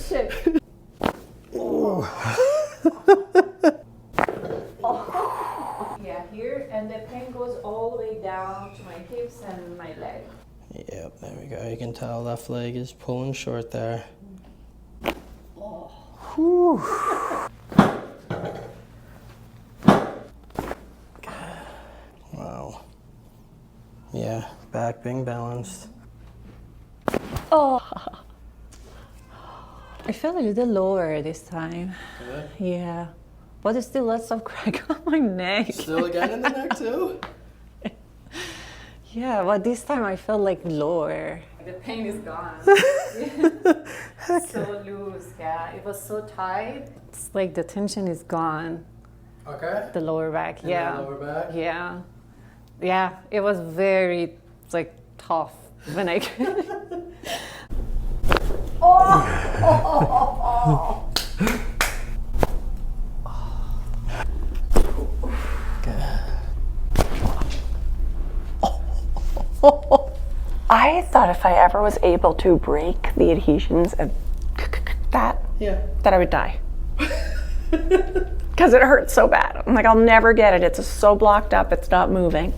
Shit. Yeah, here, and the pain goes all the way down to my hips and my leg. Yep, there we go. You can tell left leg is pulling short there. Whew. Wow. Yeah, back being balanced. Oh. I feel a little lower this time. Good. Yeah. But there's still lots of crack on my neck. Still again in the neck too? Yeah, but this time I felt like lower. The pain is gone. So loose, yeah. It was so tight. It's like the tension is gone. Okay. The lower back, In yeah. the lower back? Yeah. Yeah, it was very, like, tough when I... I thought if I ever was able to break the adhesions of that I would die. Because it hurts so bad. I'm like, I'll never get it. It's so blocked up, it's not moving.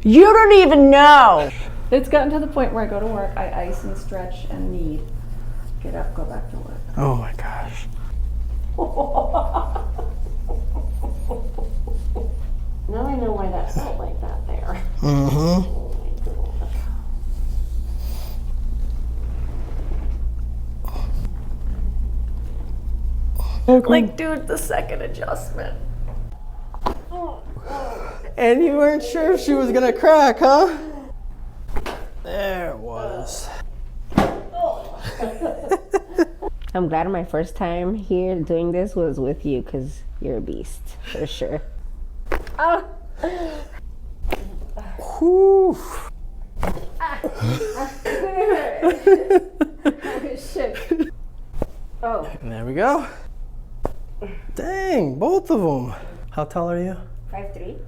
You don't even know. It's gotten to the point where I go to work, I ice and stretch and knead. Get up, go back to work. Oh my gosh. Now I know why that felt like that there. Mm-hmm. Like, dude, the second adjustment. And you weren't sure if she was gonna crack, huh? There it was. I'm glad my first time here doing this was with you because you're a beast, for sure. Oh. Whew. Shit. Oh. And there we go. Dang, both of them. How tall are you? 5'3".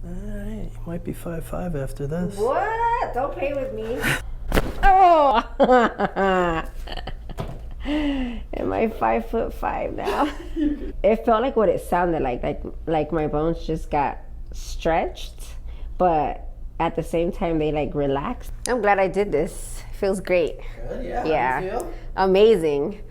Alright, you might be 5'5" after this. What? Don't play with me. Oh. Am I 5'5" now? It felt like what it sounded like my bones just got stretched, but at the same time they like relaxed. I'm glad I did this. Feels great. Good, yeah. Yeah. How do you feel? Amazing.